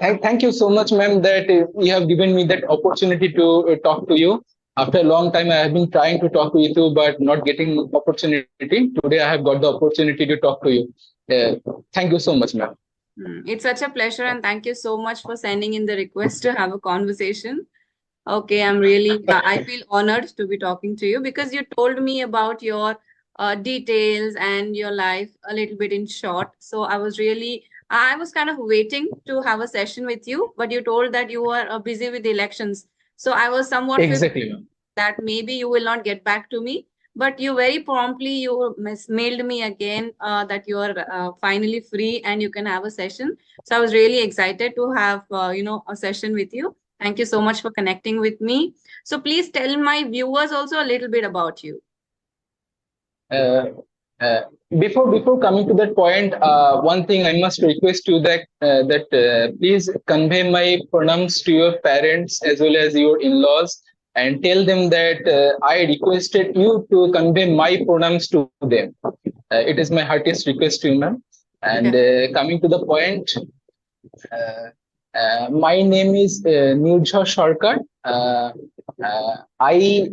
Thank you so much, ma'am, that you have given me that opportunity to talk to you. After a long time, I have been trying to talk to you, but not getting opportunity. Today, I have got the opportunity to talk to you. Thank you so much, ma'am. It's such a pleasure, and thank you so much for sending in the request to have a conversation. Okay, I'm really, I feel honored to be talking to you because you told me about your details and your life a little bit in short. So I was kind of waiting to have a session with you, but you told that you were busy with the elections. So I was somewhat fearful Exactly, ma'am. that maybe you will not get back to me. But you very promptly mailed me again that you are finally free and you can have a session. So I was really excited to have a session with you. Thank you so much for connecting with me. So please tell my viewers also a little bit about you. Uh, uh, before coming to that point, one thing I must request you that please convey my pronouns to your parents as well as your in-laws, and tell them that I requested you to convey my pronouns to them. It is my heartiest request to you, ma'am. And Okay. coming to the point, uh, my name is Nurjha Sarkar. I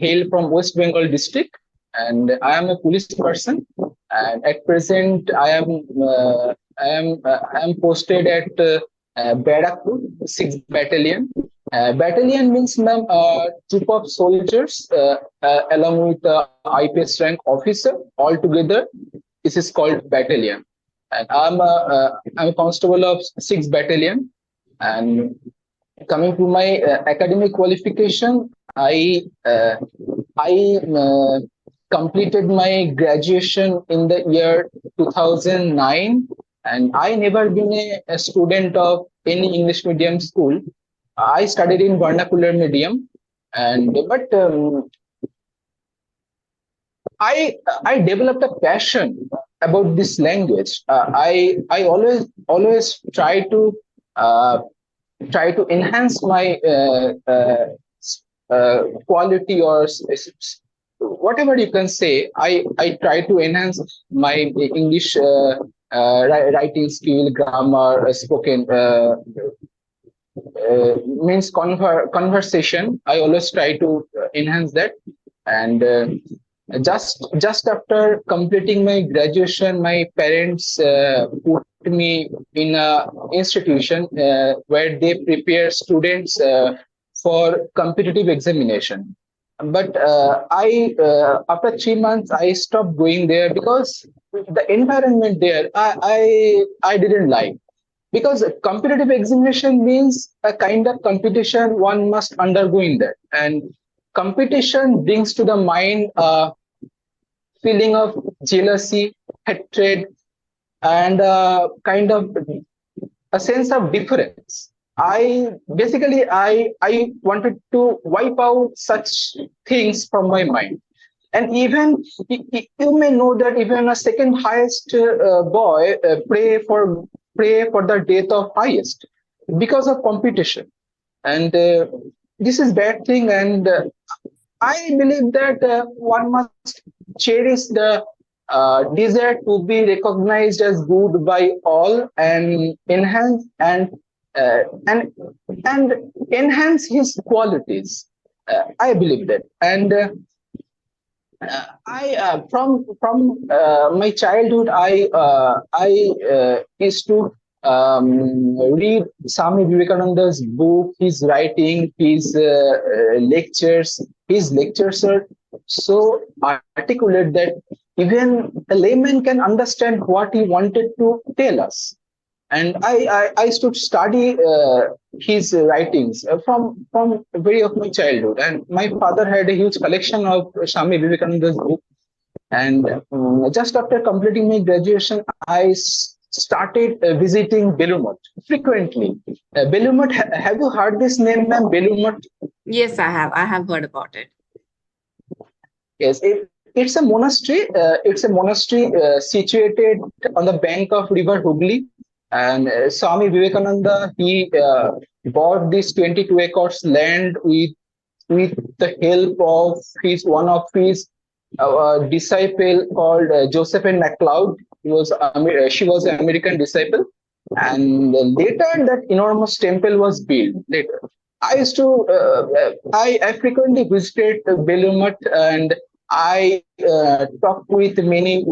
hail from West Bengal district, and I am a police person. And at present, I am posted at Barakpur, 6th Battalion. Battalion means, ma'am, troop of soldiers along with IPS rank officer. All together, this is called battalion. And I'm a constable of 6th Battalion. And coming to my academic qualification, I completed my graduation in the year 2009, and I never been a student of any English medium school. I studied in vernacular medium, and but I developed a passion about this language. I always uh, try to enhance my quality, or whatever you can say. I try to enhance my English writing skill, grammar, spoken means conversation. I always try to enhance that. And just after completing my graduation, my parents put me in a institution where they prepare students for competitive examination. But I after 3 months I stopped going there because the environment there I didn't like, because a competitive examination means a kind of competition one must undergo in that, and competition brings to the mind a feeling of jealousy, hatred, and kind of a sense of difference. I wanted to wipe out such things from my mind. And even you may know that even a second highest boy pray for the death of highest because of competition. And this is bad thing. And I believe that one must cherish the desire to be recognized as good by all, and uh, and and enhance his qualities. I believe that. And I from my childhood, I used to read Swami Vivekananda's book, his writing, his lectures. His lectures are so articulate that even a layman can understand what he wanted to tell us. And I used to study his writings from very of my childhood. And my father had a huge collection of Swami Vivekananda's book. And just after completing my graduation, started visiting Belumut frequently. Belumut, have you heard this name, ma'am? Belumut? Yes, I have. I have heard about it. Yes, it's a monastery. It's a monastery situated on the bank of River Hooghly. And Swami Vivekananda, he bought this 22 acres land with the help of one of his disciple called Josephine MacLeod. She was an American disciple. And later that enormous temple was built later. I used to I frequently visited Belur and I talked with many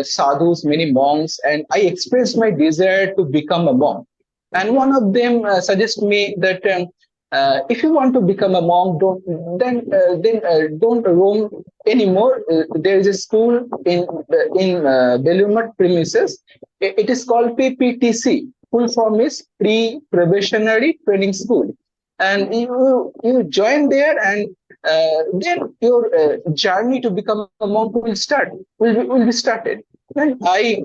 sadhus, many monks, and I expressed my desire to become a monk. And one of them suggested me that if you want to become a monk, don't roam anymore. There is a school in Belur premises. It is called PPTC. Full form is Pre-Probationary Training School, and you join there, and then your journey to become a monk will be started. And I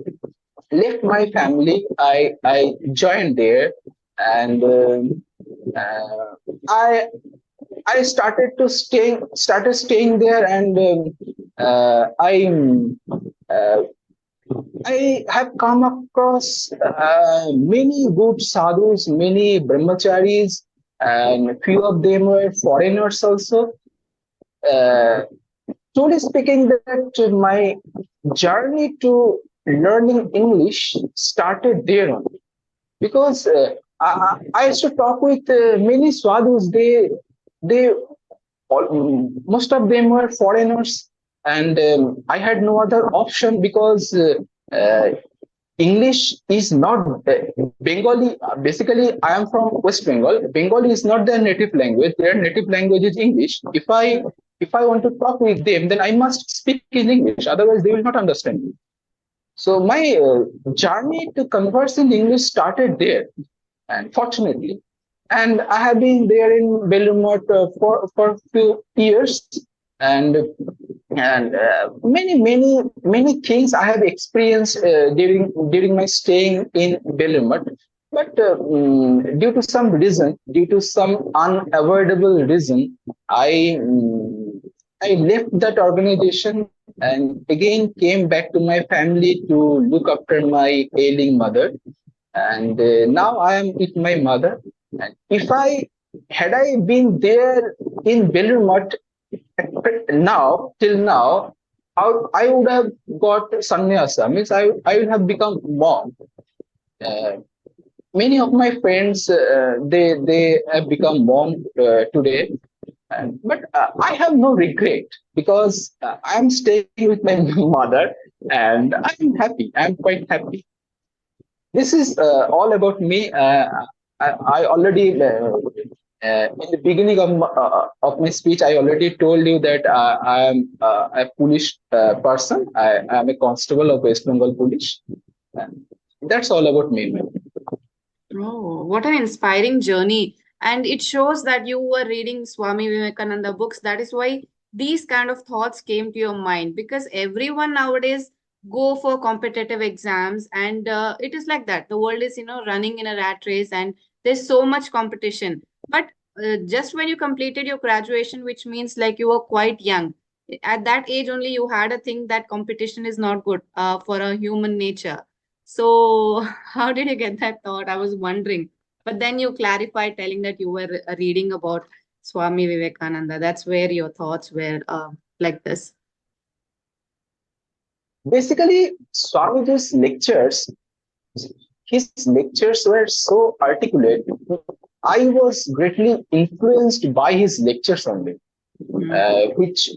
left my family. I joined there, and I I started staying there, and uh, I have come across many good sadhus, many brahmacharis, and few of them were foreigners also. Uh, Truly speaking, that my journey to learning English started there only, because I used to talk with many sadhus. They most of them were foreigners, and I had no other option, because English is not Bengali. Basically, I am from West Bengal. Bengali is not their native language. Their native language is English. If I want to talk with them, then I must speak in English. Otherwise, they will not understand me. So my journey to converse in English started there, and fortunately, and I have been there in Belmont for a few years, and many things I have experienced during my staying in Belmont. But due to some unavoidable reason, I mm, I left that organization and again came back to my family to look after my ailing mother, and now I am with my mother. And if I had I been there in Belmont now till now, I would have got sannyasa. Means I would have become monk. Uh, Many of my friends they have become monk today, but I have no regret, because I'm staying with my mother, and I'm happy. I'm quite happy. This is all about me. I already in the beginning of my speech, I already told you that I am a police person. I am a constable of West Bengal Police. And that's all about me, ma'am. Oh, what an inspiring journey. And it shows that you were reading Swami Vivekananda books. That is why these kind of thoughts came to your mind, because everyone nowadays go for competitive exams, and it is like that. The world is, running in a rat race, and there's so much competition. But just when you completed your graduation, which means like you were quite young, at that age only you had a thing that competition is not good for a human nature. So, how did you get that thought? I was wondering. But then you clarified telling that you were reading about Swami Vivekananda. That's where your thoughts were like this. Basically, Swamiji's lectures, his lectures were so articulate. I was greatly influenced by his lectures only, which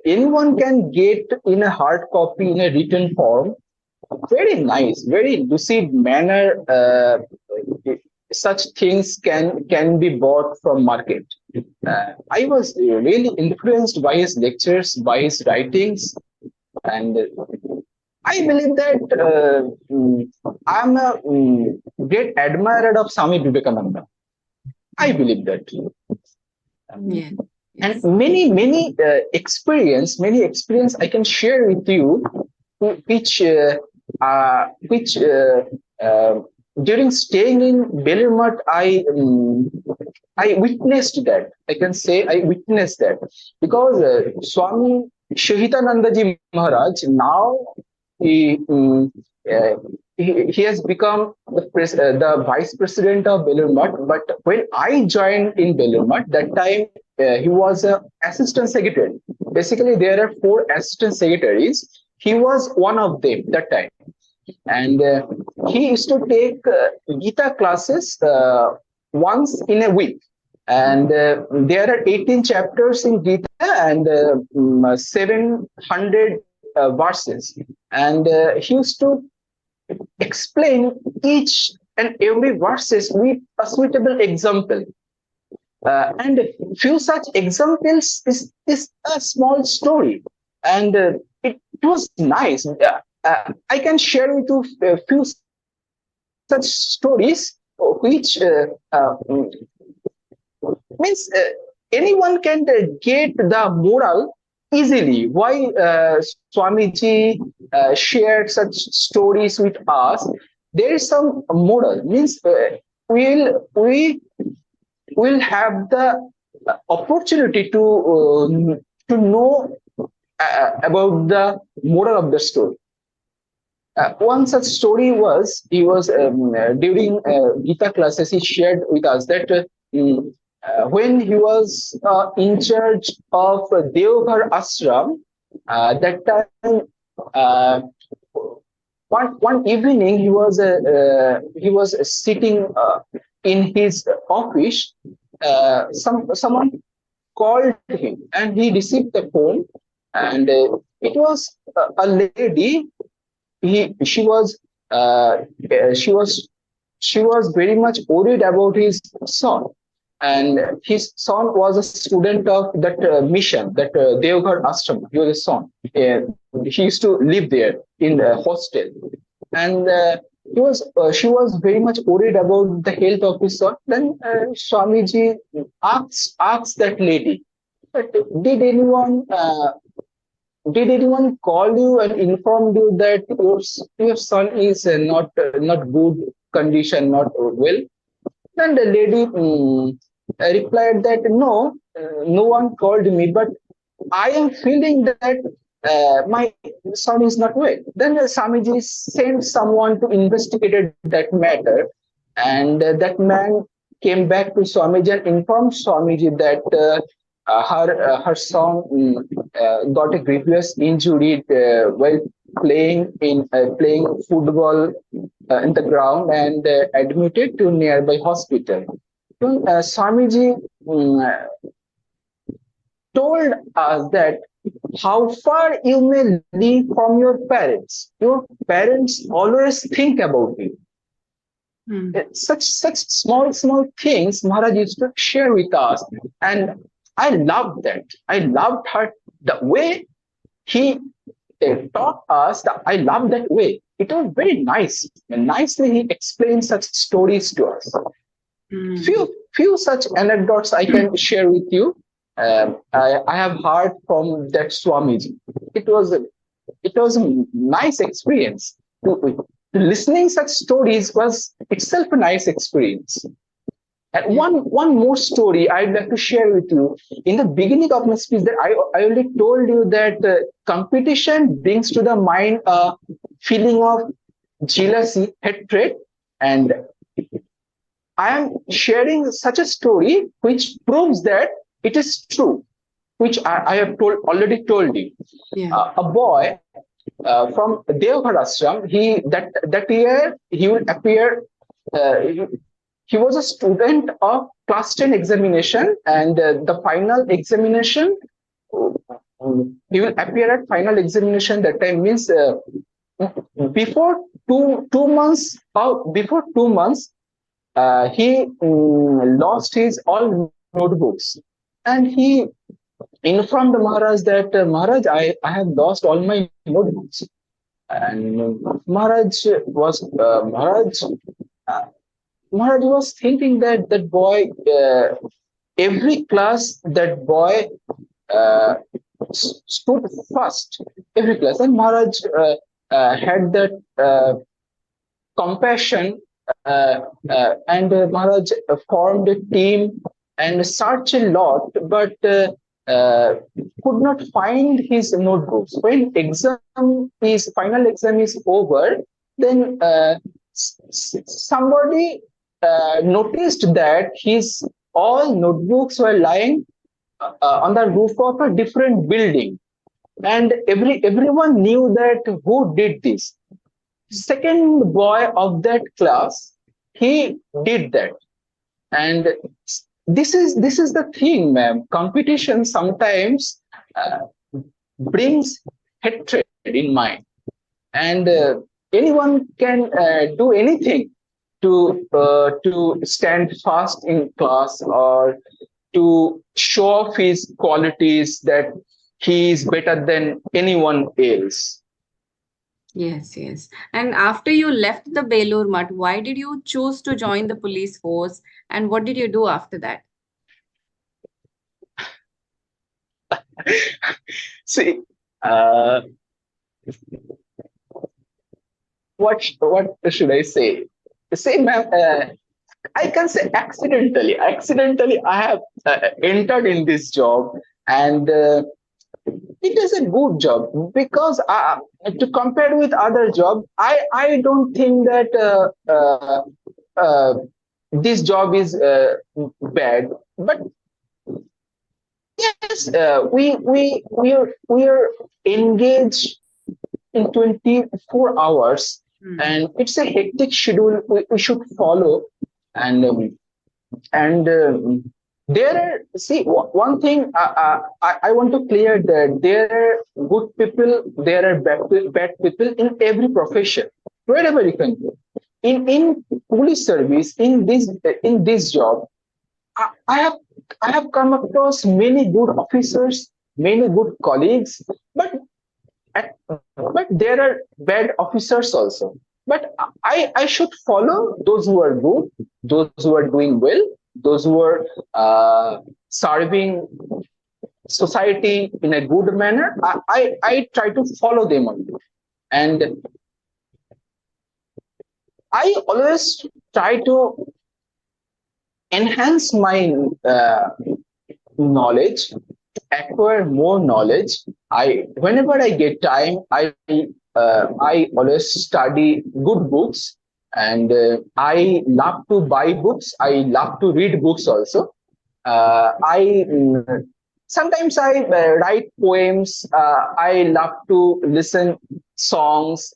anyone can get in a hard copy in a written form. Very nice, very lucid manner. Such things can be bought from market. I was really influenced by his lectures, by his writings, and I believe that I'm a great admirer of Swami Vivekananda. I believe that. Yeah. And Yes. many experience I can share with you, which during staying in Belirmat, I witnessed that. I can say I witnessed that, because Swami Shahitananda Ji Maharaj now he uh, he has become the vice president of Belirmat. But when I joined in Belirmat, that time he was a assistant secretary. Basically, there are four assistant secretaries. He was one of them that time. and he used to take Gita classes once in a week. And there are 18 chapters in Gita and 700 verses. And he used to explain each and every verses with a suitable example. And few such examples is a small story, and it was nice. I can share with you a few such stories which means anyone can get the moral easily. Why Swamiji shared such stories with us? There is some moral. Means we will have the opportunity to know about the moral of the story. One such story was he was during Gita classes he shared with us that when he was in charge of Deoghar ashram, that time one evening he was sitting in his office. Someone called him and he received the phone, and it was a lady. He she was uh, uh, she was she was very much worried about his son, and his son was a student of that mission, that Deoghar ashram. He was a son. He used to live there in the hostel, and she was very much worried about the health of his son. Then Swamiji asked that lady, but did anyone call you and informed you that your son is not good condition, not well? Then the lady replied that no, no one called me, but I am feeling that my son is not well. Then Swamiji sent someone to investigate that matter, and that man came back to Swamiji and informed Swamiji that her son got a grievous injury while playing football in the ground, and admitted to nearby hospital. So, Swamiji told us that how far you may live from your parents. Your parents always think about you. Such small things Maharaj used to share with us, and I loved that. I loved her the way he taught us. I love that way. It was very nice. And nicely he explained such stories to us. Few such anecdotes I can share with you. I have heard from that Swamiji. It was a nice experience. Listening such stories was itself a nice experience. And one more story I'd like to share with you. In the beginning of my speech, that I already told you that competition brings to the mind a feeling of jealousy, hatred, and I am sharing such a story which proves that it is true, which I have already told you. A boy from Deoghar ashram, that year he will appear. He was a student of class 10 examination, and the final examination, he will appear at final examination. That time means before 2 months. Before 2 months, he lost his all notebooks, and he informed Maharaj that Maharaj, I have lost all my notebooks. And uh, Maharaj was thinking that that boy, every class that boy uh, stood first, every class, and Maharaj had that compassion, and Maharaj formed a team and searched a lot, but could not find his notebooks. When final exam is over, then somebody noticed that his all notebooks were lying on the roof of a different building, and everyone knew that who did this. second boy of that class, he did that. And this is the thing, ma'am. Competition sometimes uh, brings hatred in mind, and anyone can do anything to stand fast in class, or to show off his qualities, that he is better than anyone else. Yes, yes. And after you left the Belur Mutt, why did you choose to join the police force? And what did you do after that? See, uh, what should I say? Say, ma'am, I can say accidentally. Accidentally, I have entered in this job, and it is a good job, because to compare with other job, I don't think that uh, this job is bad. But yes, we are engaged in 24 hours, Hmm. and it's a hectic schedule we should follow. And there are, see, one thing I want to clear, that there are good people, there are bad people in every profession, wherever you can go. In police service, in this job, I have come across many good officers, many good colleagues, but but there are bad officers also. But I should follow those who are good, those who are doing well, those who are serving society in a good manner. I try to follow them only. And I always try to enhance my knowledge, acquire more knowledge. Whenever I get time, I always study good books, and I love to buy books. I love to read books also. I Sometimes I write poems. I love to listen songs.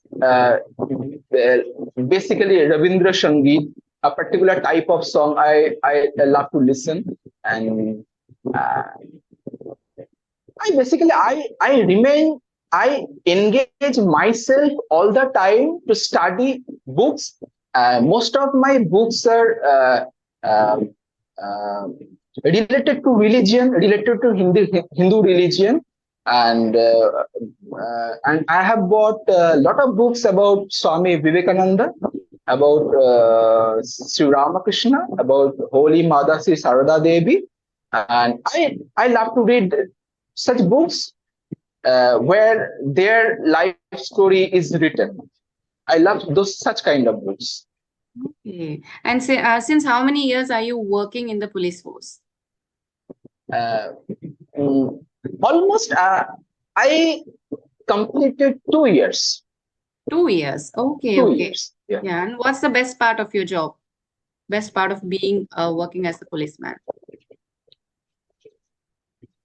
Basically, Rabindra Sangeet, a particular type of song I love to listen. And uh, I engage myself all the time to study books. Most of my books are um, uh, related to religion, related to Hindu religion. And I have bought a lot of books about Swami Vivekananda, about Sri Ramakrishna, about Holy Mother Sri Sarada Devi. And I love to read such books where their life story is written. I love those such kind of books. Okay. And say, since how many years are you working in the police force? Uh, mm, Almost I completed 2 years. 2 years. Okay, Two okay. years. Yeah. Yeah. And what's the best part of your job? Best part of being working as a policeman?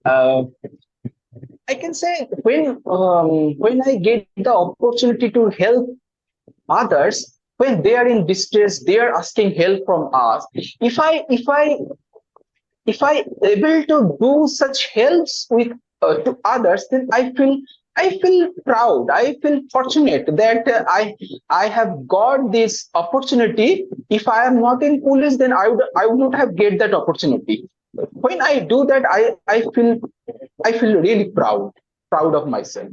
Uh, I can say when I get the opportunity to help others, when they are in distress, they are asking help from us. If I able to do such helps with to others, then I feel proud. I feel fortunate that I have got this opportunity. If I am not in police, then I would not have get that opportunity. When I do that, I feel really proud of myself.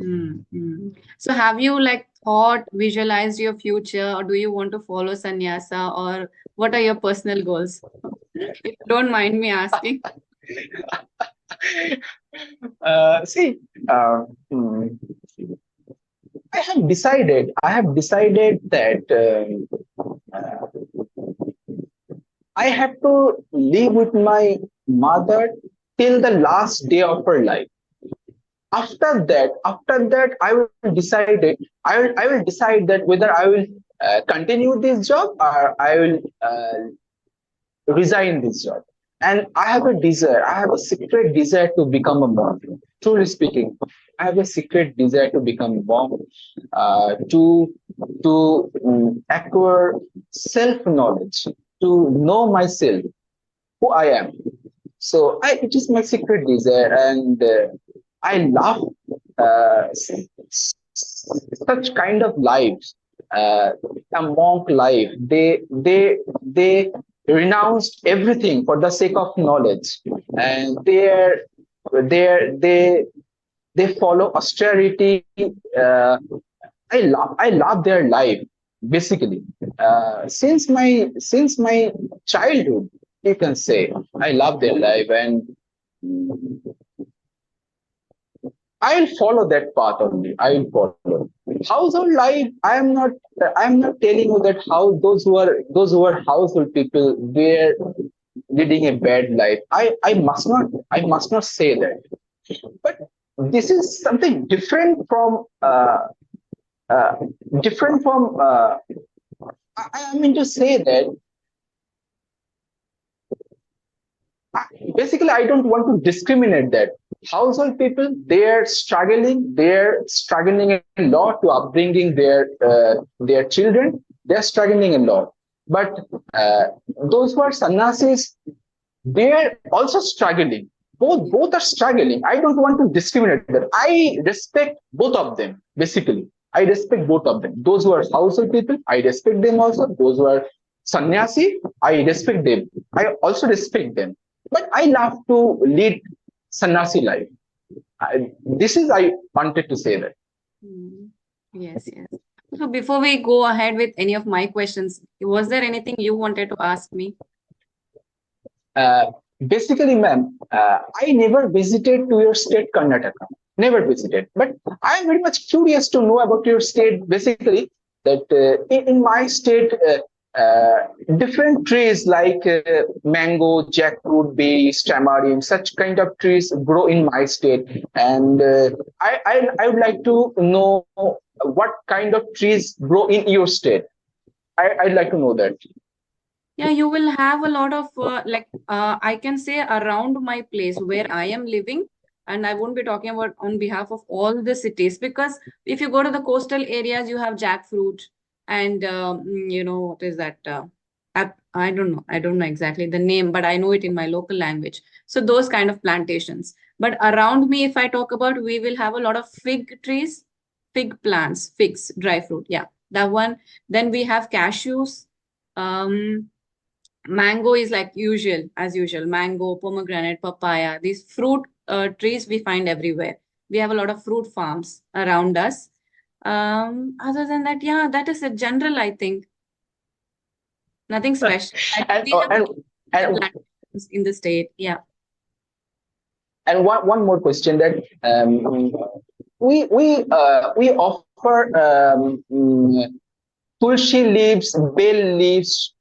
Mm-hmm. So have you like thought, visualized your future, or do you want to follow sannyasa, or what are your personal goals? If you don't mind me asking. See, uh, hmm, I have decided that I have to live with my mother till the last day of her life. After that, I will decide that whether I will continue this job, or I will resign this job. And I have a desire, I have a secret desire to become a monk. Truly speaking, I have a secret desire to become a monk, to acquire self knowledge, to know myself, who I am. So it is my secret desire, and I love such kind of lives, uh, a monk life. They renounced everything for the sake of knowledge, and they they follow austerity. I love their life basically. Since my childhood, you can say I love their life, and I'll follow that path only. I'll follow. Household life, I'm not telling you that how those who are household people, they're leading a bad life. I must not say that. But this is something uh, different from I mean to say that basically I don't want to discriminate that household people, they're struggling a lot to upbringing their children. They're struggling a lot. But uh, those who are sannyasis, they're also struggling. Both are struggling. I don't want to discriminate that. I respect both of them basically. I respect both of them. Those who are household people, I respect them also. Those who are sannyasi, I respect them. I also respect them. But I love to lead sannyasi life. This is I wanted to say that. Mm. Yes, yes. So before we go ahead with any of my questions, was there anything you wanted to ask me? Uh, Basically, ma'am, I never visited to your state, Karnataka. Never visited, but I am very much curious to know about your state. Basically, that in my state, different trees like mango, jackfruit, berries, tamarind, such kind of trees grow in my state, and I would like to know what kind of trees grow in your state. I'd like to know that. Yeah, you will have a lot of I can say around my place where I am living, and I won't be talking about on behalf of all the cities because if you go to the coastal areas, you have jackfruit and what is that? I don't know exactly the name, but I know it in my local language. So those kind of plantations. But around me, if I talk about, we will have a lot of fig trees, fig plants, figs, dry fruit. Yeah, that one. Then we have cashews. Um, Mango is like usual, as usual. Mango, pomegranate, papaya. These fruit trees we find everywhere. We have a lot of fruit farms around us. Other than that, yeah, that is a general, I think. Nothing special. I think and we have the and plantations in the state. Yeah. And one more question that we offer tulsi leaves, bell leaves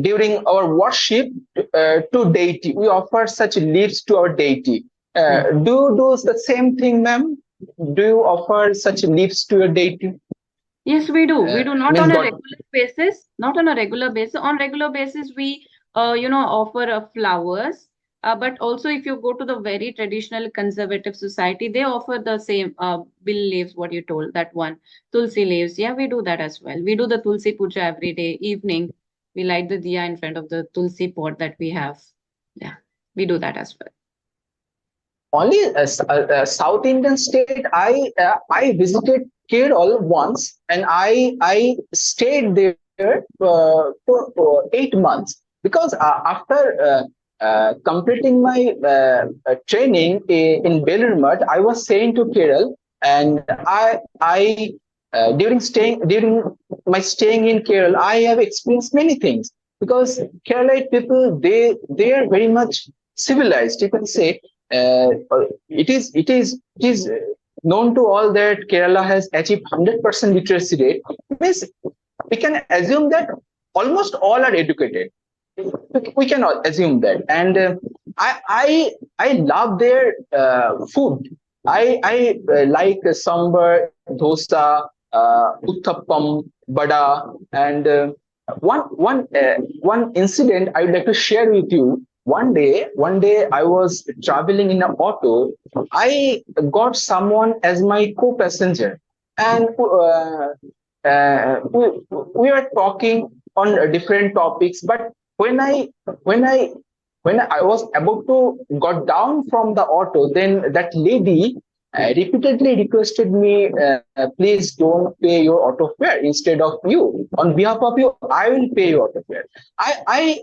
during our worship to deity. We offer such leaves to our deity. Hmm. Do you do the same thing, ma'am? Do you offer such leaves to your deity? Yes, we do. We do not Means on a God. regular basis. Not on a regular basis. On regular basis, we offer flowers. But also, if you go to the very traditional conservative society, they offer the same bill leaves. What you told that one, tulsi leaves. Yeah, we do that as well. We do the tulsi puja every day evening. We light the diya in front of the tulsi pot that we have. Yeah, we do that as well. Only South Indian state. I visited Kerala once, and I stayed there for 8 months because after completing my training in Belur, I was staying to Kerala, and I during my staying in Kerala, I have experienced many things because Kerala people, they are very much civilized. You can say it is known to all that Kerala has achieved 100% literacy rate. Means we can assume that almost all are educated. We cannot assume that, and I love their food. I like sambar, dosa, uttapam, bada, and One incident I would like to share with you. One day I was traveling in an auto. I got someone as my co-passenger, and we were talking on different topics. But when I when I when I was about to got down from the auto, then that lady repeatedly requested me, please don't pay your auto fare. Instead of you, on behalf of you, I will pay your auto fare. I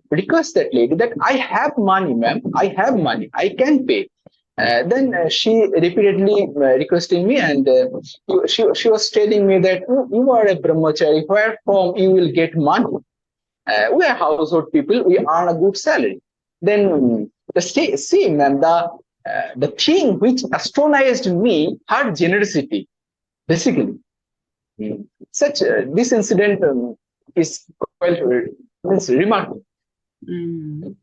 request that lady that I have money, ma'am. I have money. I can pay. Then she repeatedly requesting me, and she was telling me that, "Oh, you are a brahmachari. Where from you will get money? We are household people. We earn a good salary." Then see, ma'am, the thing which astonished me, her generosity, basically. Such this incident is quite means remarkable. Mm.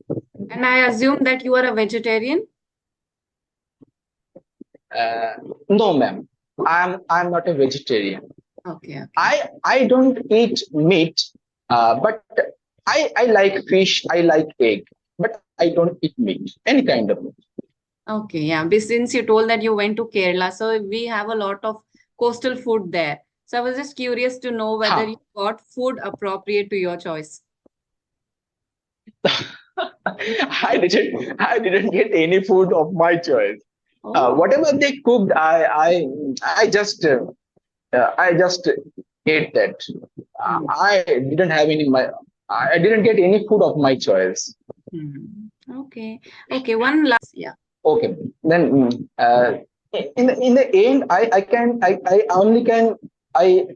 And I assume that you are a vegetarian? Uh, no, ma'am, I'm not a vegetarian. Okay, okay. I don't eat meat, but I like fish. I like egg, but I don't eat meat. Any kind of meat. Okay, yeah. Since you told that you went to Kerala, so we have a lot of coastal food there. So I was just curious to know whether Huh. you got food appropriate to your choice. I didn't get any food of my choice. Oh, Whatever they cooked, I just ate that. hmm. I didn't have any my. I didn't get any food of my choice. Hmm. Okay. Okay, one last, yeah. Okay, then in the end, I only can I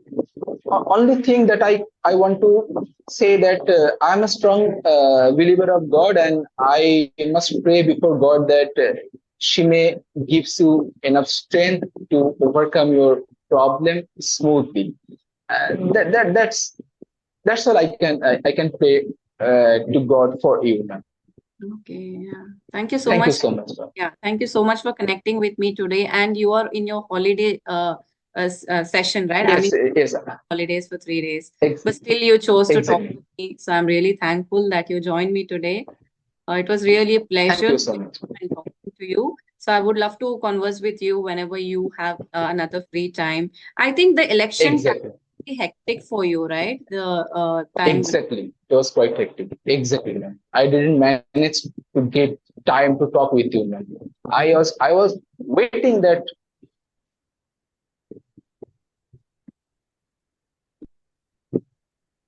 only thing that I want to say that I'm a strong believer of God, and I must pray before God that she may gives you enough strength to overcome your problem smoothly. That's all I can pray to God for you, ma'am. Okay, yeah. Thank you so Thank you much. so much, ma'am. Yeah, thank you so much for connecting with me today. And you are in your holiday session, right? I Yes, mean, yes, holidays for 3 days, ex- but still you chose to talk exactly. to me. So I'm really thankful that you joined me today. It was really a Thank pleasure you so much. and talking to you. So I would love to converse with you whenever you have another free time. I think the election time Exactly. is really hectic for you, right? The time. Exactly. It was quite hectic. Exactly, man. I didn't manage to get time to talk with you, man. I was waiting that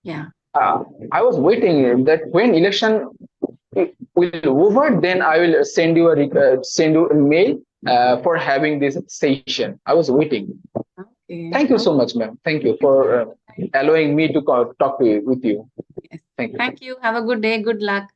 Yeah. I was waiting that when election will over, then I will send you a mail for having this session. I was waiting. Okay. Thank you so Okay. much, ma'am. Thank you for allowing me to talk with you. Yes. Thank you. Thank you. Have a good day. Good luck.